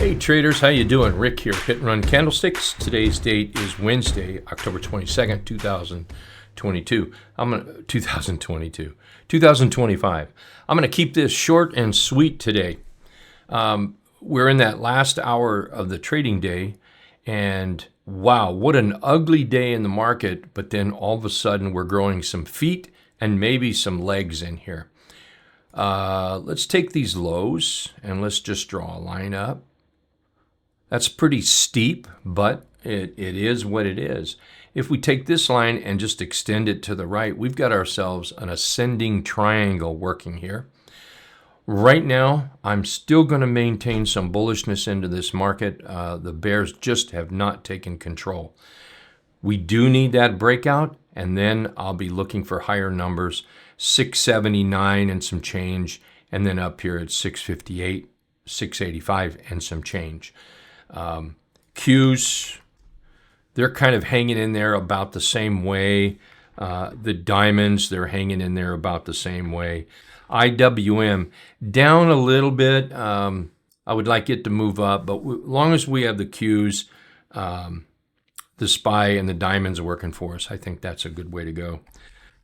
Hey traders, how you doing? Rick here, Hit and Run Candlesticks. Today's date is Wednesday, October 22nd, 2022. 2025. I'm going to keep this short and sweet today. We're in that last hour of the trading day, and wow, what an ugly day in the market, but then all of a sudden we're growing some feet and maybe some legs in here. Let's take these lows and let's just draw a line up. That's pretty steep, but it is what it is. If we take this line and just extend it to the right, we've got ourselves an ascending triangle working here. Right now, I'm still going to maintain some bullishness into this market. The bears just have not taken control. We do need that breakout, and then I'll be looking for higher numbers, 679 and some change, and then up here at 658, 685 and some change. Qs, they're kind of hanging in there about the same way. The diamonds, they're hanging in there about the same way. IWM, down a little bit. I would like it to move up, but as long as we have the Qs, the SPY and the diamonds working for us, I think that's a good way to go.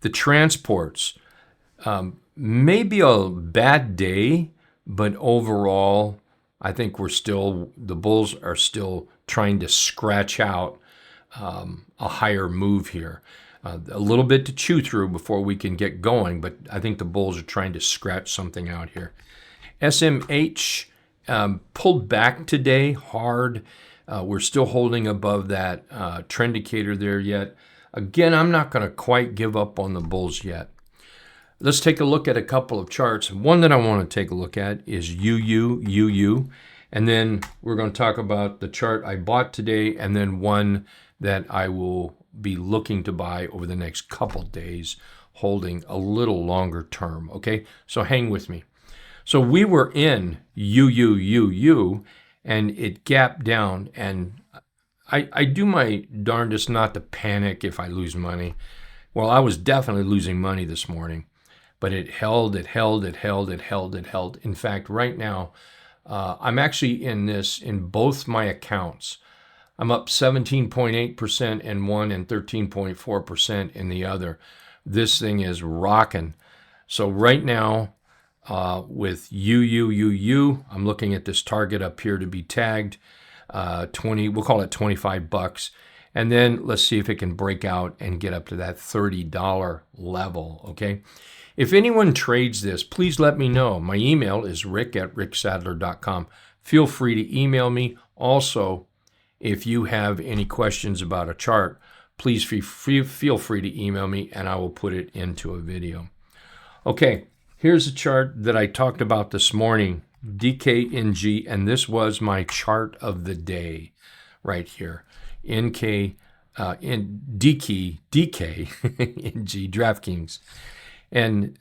The transports, maybe a bad day, but overall, I think the bulls are still trying to scratch out a higher move here. A little bit to chew through before we can get going, but I think the bulls are trying to scratch something out here. SMH pulled back today hard. We're still holding above that trend indicator there yet. Again, I'm not going to quite give up on the bulls yet. Let's take a look at a couple of charts. One that I want to take a look at is UUUU, and then we're going to talk about the chart I bought today, and then one that I will be looking to buy over the next couple days, holding a little longer term, okay? So hang with me. So we were in UUUU, and it gapped down, and I do my darndest not to panic if I lose money. Well, I was definitely losing money this morning, but it held. In fact, right now, I'm actually in this in both my accounts. I'm up 17.8% in one and 13.4% in the other. This thing is rocking. So right now, with UUUU, I'm looking at this target up here to be tagged. We'll call it $25. And then let's see if it can break out and get up to that $30 level, okay? If anyone trades this, please let me know. My email is rick@ricksadler.com. Feel free to email me. Also, if you have any questions about a chart, please feel free to email me and I will put it into a video. Okay, here's a chart that I talked about this morning, DKNG, and this was my chart of the day right here. DKNG, DraftKings. And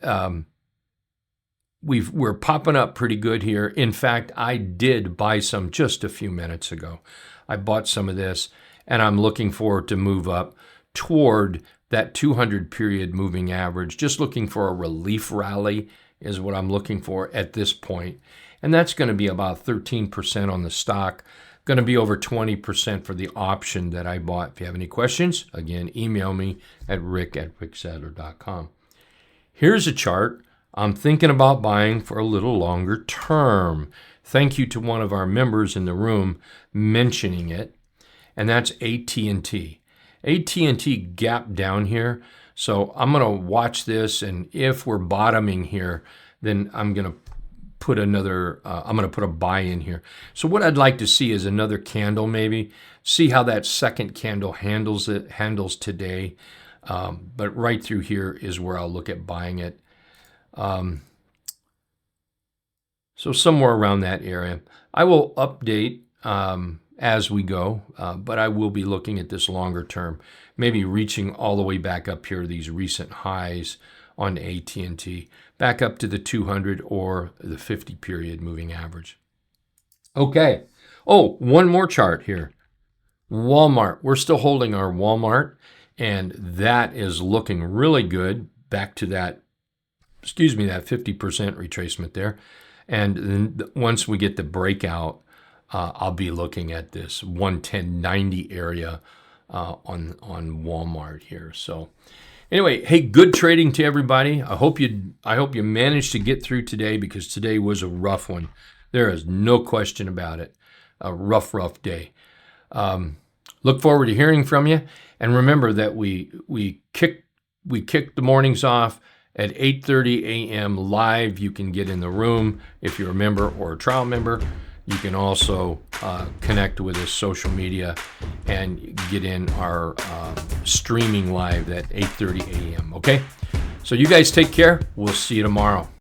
we're popping up pretty good here. In fact, I did buy some just a few minutes ago. I bought some of this, and I'm looking forward to move up toward that 200 period moving average. Just looking for a relief rally is what I'm looking for at this point. And that's going to be about 13% on the stock. Going to be over 20% for the option that I bought. If you have any questions, again, email me at rick@ricksadler.com. Here's a chart I'm thinking about buying for a little longer term. Thank you to one of our members in the room mentioning it, and that's AT&T. AT&T gapped down here, so I'm going to watch this, and if we're bottoming here, then I'm going to put I'm going to put a buy in here. So what I'd like to see is another candle maybe, see how that second candle handles today. But right through here is where I'll look at buying it. So somewhere around that area. I will update as we go, but I will be looking at this longer term, maybe reaching all the way back up here, these recent highs on AT&T, back up to the 200 or the 50 period moving average. Okay. Oh, one more chart here. Walmart. We're still holding our Walmart, and that is looking really good. Back to that, that 50% retracement there. And then once we get the breakout, I'll be looking at this 110.90 area on Walmart here. So anyway, hey, good trading to everybody. I hope you managed to get through today, because today was a rough one. There is no question about it. A rough day. Look forward to hearing from you, and remember that we kick the mornings off at 8:30 a.m. live. You can get in the room if you're a member or a trial member. You can also connect with us social media and get in our streaming live at 8:30 a.m. Okay? So you guys take care. We'll see you tomorrow.